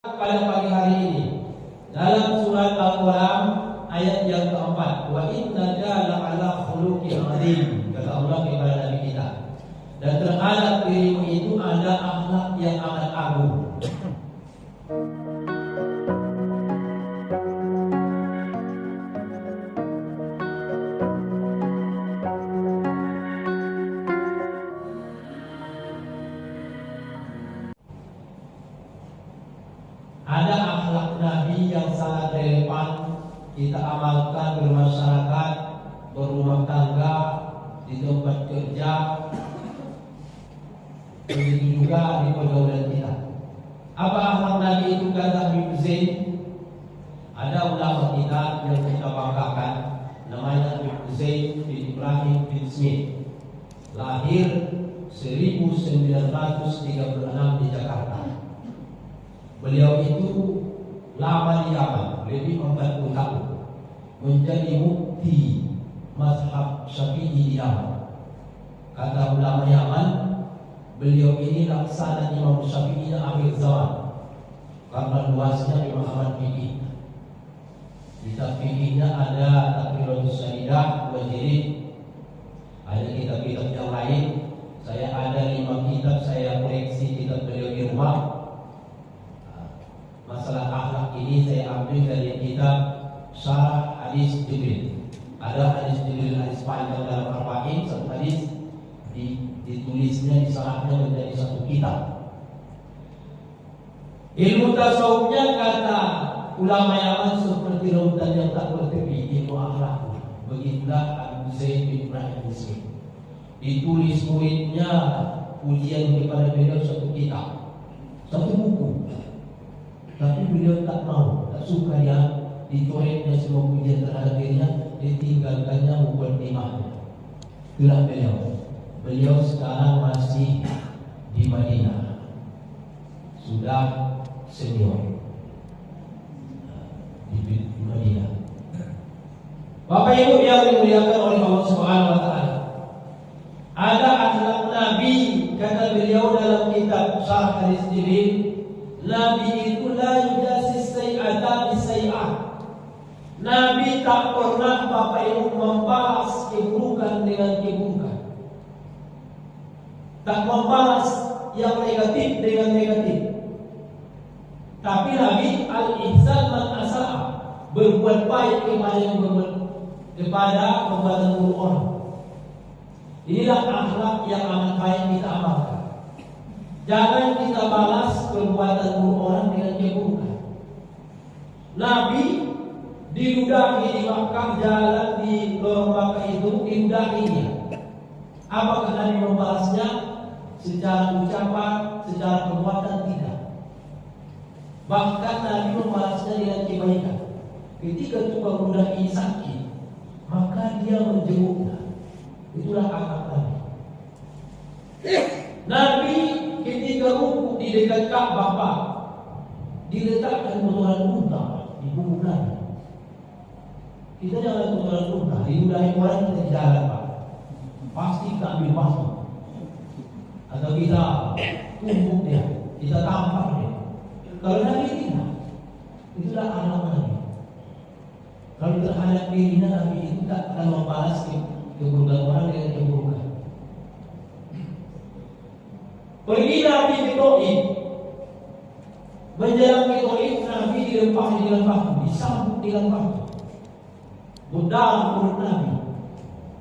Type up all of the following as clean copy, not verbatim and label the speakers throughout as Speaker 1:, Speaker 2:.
Speaker 1: Pada pagi hari ini dalam surat Al-Qalam ayat yang keempat, wa innaka la'ala khuluqin 'adzim, kata Allah kepada Nabi kita, dan terhadap dirimu itu ada akhlak yang amat agung. Ada akhlak Nabi yang sangat relevan kita amalkan bermasyarakat, berumah tangga, di tempat kerja, begitu juga di pergaulan kita. Apa akhlak Nabi itu, kata Habib Zain? Ada ulama kita yang kita banggakan, namanya Habib Zain bin Ibrahim bin Smith, lahir 1936 di Jakarta. Beliau itu lama di Yaman, lebih 40 tahun, menjadi mufti mazhab Syafi'i di Yaman. Kata ulama Yaman, beliau ini laksana Imam Syafi'i akhir zaman, karena luasnya pemahaman fikih. Kitab fikihnya ada Taqriratus Saidah, Wajiri, ada kitab-kitab yang lain. Saya ada 5 kitab, saya koleksi kitab beliau di rumah. Masalah akhlak ini saya ambil dari kitab Syarah Hadis Jibril. Ada hadis Jibril, hadis panjang dalam Arba'in, satu hadis ditulisnya, disarahnya menjadi satu kitab. Ilmu tasawufnya, kata ulama Yaman, seperti lautan yang tak bertepi, ilmu akhlak. Begitulah Abu Zaid bin Ibrahim bin Smith. Ditulis muridnya ujian kepada beliau satu kitab, satu buku. Tapi beliau tak mau, tak suka ya dicoretnya semua pujian terhadap dirinya, ditinggalkannya mukadimahnya. Itulah beliau. Beliau sekarang masih di Madinah, sudah senior di Madinah. Bapak Ibu yang dimuliakan oleh Allah Subhanahu wa taala, ada akhlak Nabi, kata beliau dalam kitab Syarah Hadis Jibril, Nabi itu la yujasis say'ata bisay'ah. Nabi tak pernah, Bapak Ibu, membalas keburukan dengan keburukan, tak membalas yang negatif dengan negatif. Tapi Nabi al-ihsan man asa'a, berbuat baik kepada perbuatan buruk orang. Inilah akhlak yang amat baik kita amalkan. Jangan kita balas perbuatan buruk orang dengan keburukan. Nabi diludahi di Makkah, jalan di lorong Makkah itu diludahinya. Apakah Nabi membalasnya secara ucapan, secara perbuatan? Tidak. Bahkan Nabi membalasnya dengan kebaikan. Ketika tukang ludahi sakit, maka dia menjenguknya. Itulah akhlak Nabi. Nabi ketika ruku di dekat Ka'bah, Pak, diletakkan kotoran unta di punggung Nabi. Kita jangan kotoran unta diludahi orang, kita jalan, Pak, pasti kita ambil masuk, atau kita tumbuk dia, kita tampar dia. Kalau Nabi tidak, itulah anak Nabi. Kalau terhadap dirinya, Nabi itu tak akan membalas keburukan orang dengan keburukan. Pergi Nabi ke Taif, menjelang ke Taif, Nabi dilempari dengan batu, disambut dengan batu. Budal mulut Nabi.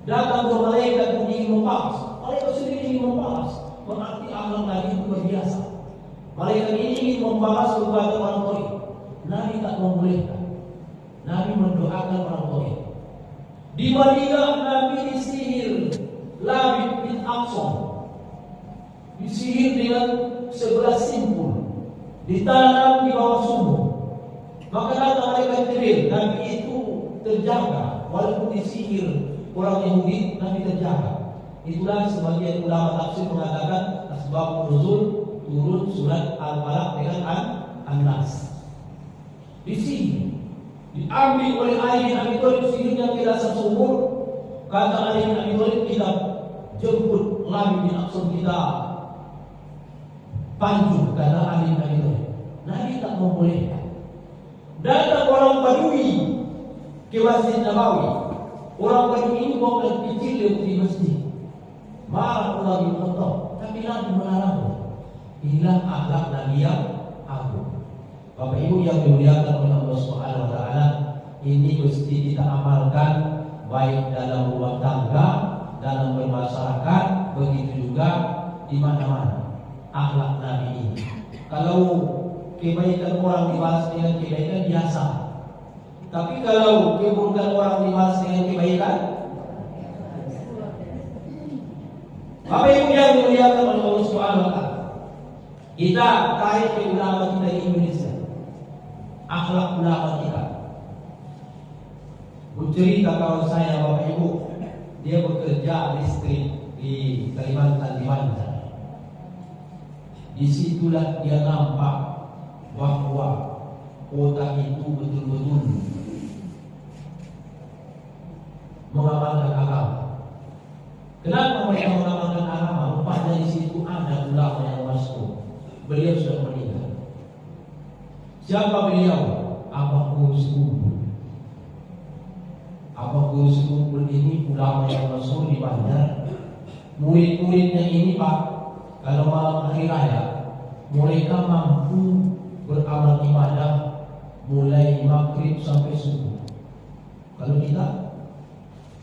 Speaker 1: Datang ke malaikat ingin membalas, malaikat sendiri ingin membalas. Berarti akhlak Nabi itu biasa. Malaikat ini ingin membalas perbuatan orang Taif, Nabi tak membolehkan. Nabi mendoakan orang Taif. Di Madinah Nabi disihir Labid bin Aqsam, disihir dengan 11 simpul, ditanam di bawah sumur. Maka datang malaikat Jibril, Nabi itu terjaga, walaupun disihir orang Yahudi, Nabi terjaga. Itulah sebagian ulama tafsir mengatakan asbab nuzul turun surat Al-Falaq dengan An-Nas. Disihir, diambil oleh Ali bin Abi Thalib, sihirnya ke dasar sumur. Kata Ali bin Abi Thalib, kita jemput Labid bin Aqsam, kita panju, kata Ali bin Abi Thalib. Nabi tak membolehkan. Datang orang Badui ke Masjid Nabawi. Orang Badui ini bawa kecil di masjid. Marah Umar bin Khattab, tapi Nabi melarang. Inilah akhlak Nabi yang agung. Bapak Ibu yang dimuliakan oleh Allah Subhanahu wa taala, ini mesti kita amalkan baik dalam rumah tangga, dalam bermasyarakat, begitu juga di mana-mana. Akhlak Nabi ini. Kalau kebaikan orang dibahas dengan kebaikan biasa, tapi kalau keburukan orang dibahas dengan kebaikan, Bapak Ibu yang dimuliakan oleh Allah Subhanahu wa taala, kita tarik ke ulama kita di Indonesia. Akhlak ulama kita. Cerita kawan saya Bapak Ibu, dia bekerja listrik di Kalimantan di Banjar. Disitulah dia nampak bahwa kota itu betul-betul mengamalkan agama. Kenapa mereka mengamalkan agama? Rupanya di situ ada ulama yang masuk. Beliau sudah meninggal. Siapa beliau? Abah Gurus Kumpul. Abah Gurus Kumpul ini ulama yang masuk di Banjar. Murid-muridnya ini Pak, kalau malam hari raya mereka mampu beramal ibadah mulai maghrib sampai subuh. Kalau kita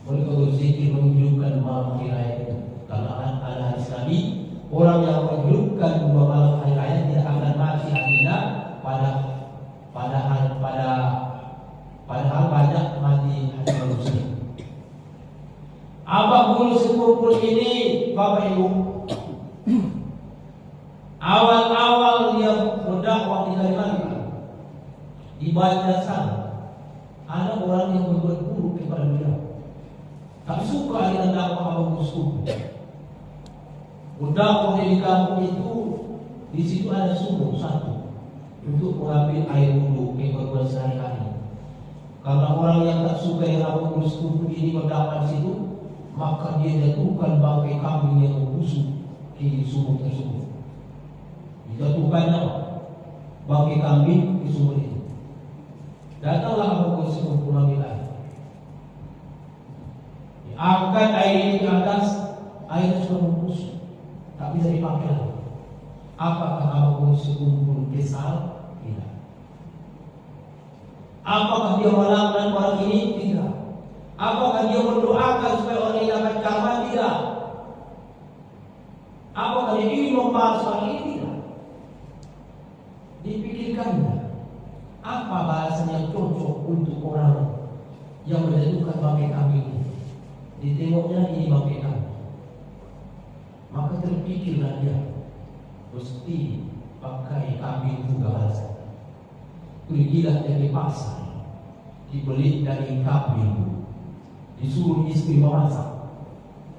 Speaker 1: mereka berzikir menghidupkan malam hari raya itu. Karena ada hadis Nabi, orang yang menghidupkan dua malam hari raya tidak akan mati akhirnya padahal banyak mati hati manusia. Abah Gurus Kumpul ini Bapak Ibu, awal-awal dia berdakwah di Kalimantan, di Banjar sana, ada orang yang berbuat buruk kepada beliau. Tak suka dengan dakwah Abah Gurus Kumpul. Berdakwah di kampung itu, di situ ada sumur satu untuk mengambil air wudhu keperluan sehari-hari. Karena orang yang tak suka yang Abah Gurus Kumpul ini berdakwah di situ, maka dia jatuhkan bangkai kambing yang membusuk di sumur tersebut. Dijatuhkannya bangkai kambing di sumur itu. Datanglah Abah Gurus Kumpul mengambil air. Angkat air ini ke atas, air sudah membusuk, tak bisa dipakai lagi. Apakah Abah Gurus Kumpul kesal? Tidak. Apakah dia melanggar orang ini? Tidak. Apakah dia mendoakan supaya orang ini dapat karma? Tidak. Apakah dia ingin membahas orang ini? Tidak. Dipikirkannya, apa bahasan yang cocok untuk orang yang menjatuhkan bangkai kambing ini? Ditengoknya ini bangkai kambing, maka terpikirlah dia, mesti pakai kambing juga bahasa. Pergilah dari pasar, dibeli daging kambing, disuruh istri memasak.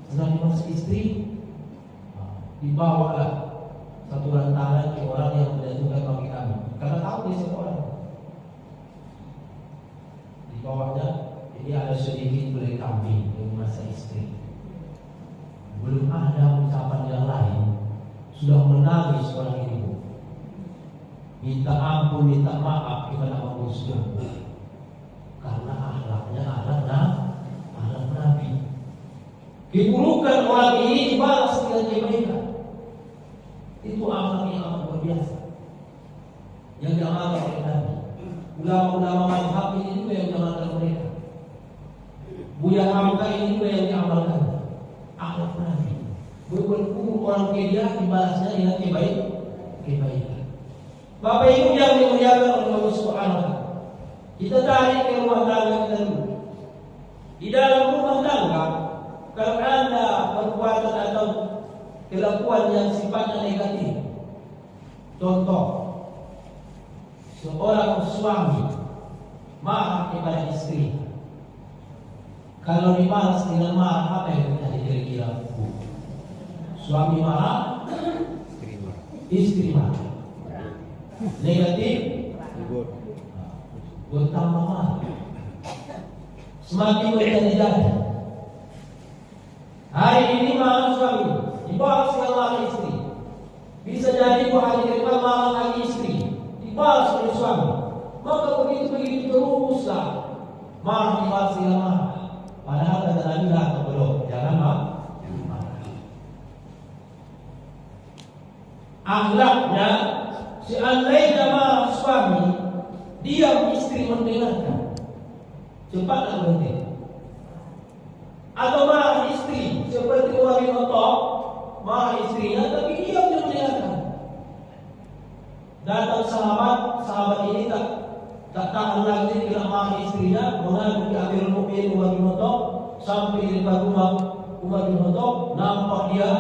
Speaker 1: Sedang dimasak istri, dibawalah satu lantaran ke orang yang menjatuhkan bangkai kambing, karena tahu dia siapa orang. Dibawanya, jadi ada sedikit beli kambing yang memasak istri. Belum ada ucapan yang lain, sudah menangis orang ini, minta ampun, minta maaf kepada Abah Gurus Kumpul, karena akhlaknya akhlak Nabi. Keburukan orang ini dibalas dengan kebaikan. Itu akhlak yang amat luar biasa yang diamalkan oleh Nabi. Ulama-ulama mazhab ini juga yang diamalkan mereka. Buya Hamka ini juga yang diamalkan. Akhlak Nabi. Berkumpul orang kaya dibalasnya dengan kebaikan. Bapak Ibu yang dimuliakan oleh Allah Subhanahu wa taala, kita tarik ke rumah tangga kita dulu. Di dalam rumah tangga, kalau Anda perbuatan atau kelakuan yang sifatnya negatif, contoh, seorang suami marah kepada istri. Kalau dibalas dengan marah, apa yang terjadi kira-kira? Suami marah, istri marah. Negatif, bertambah marah. Semakin berjadi-jadi. Hari ini marah suami, dibalas dengan marah istri. Bisa jadi 2 hari ke depan marah lagi istri, dibalas oleh suami. Maka begitu teruslah marah sehingga marah. Padahal kata Nabi lah belum, jangan marah. Akhlaknya seandainya marah suami, diam istri mendengarkan, cepatlah berhenti. Atau marah istri seperti Umar bin Khattab, marah istrinya tapi diam dia mendengarkan. Datang sahabat ini tak tahan lagi tidak marah istrinya, mengadu ke Amirul Mukminin Umar bin Khattab sampai di depan rumah Umar bin Khattab, nampak dia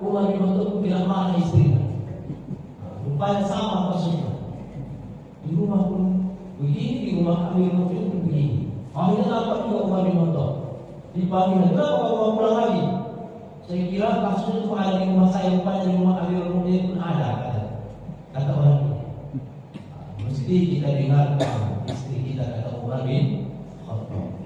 Speaker 1: Umar bin Khattab tidak marah istrinya. Rupanya sama kasusnya. Di rumah pun begini, di rumah Amirul Mukminin pun begini. Akhirnya nampak juga Umar bin Khattab. Dipanggil, kenapa kamu pulang lagi? Saya kira kasusnya itu ada di rumah saya, rupanya di rumah Amirul Mukminin pun ada, kata orang ini. Mesti kita dengarkan istri kita, kata Umar bin Khattab.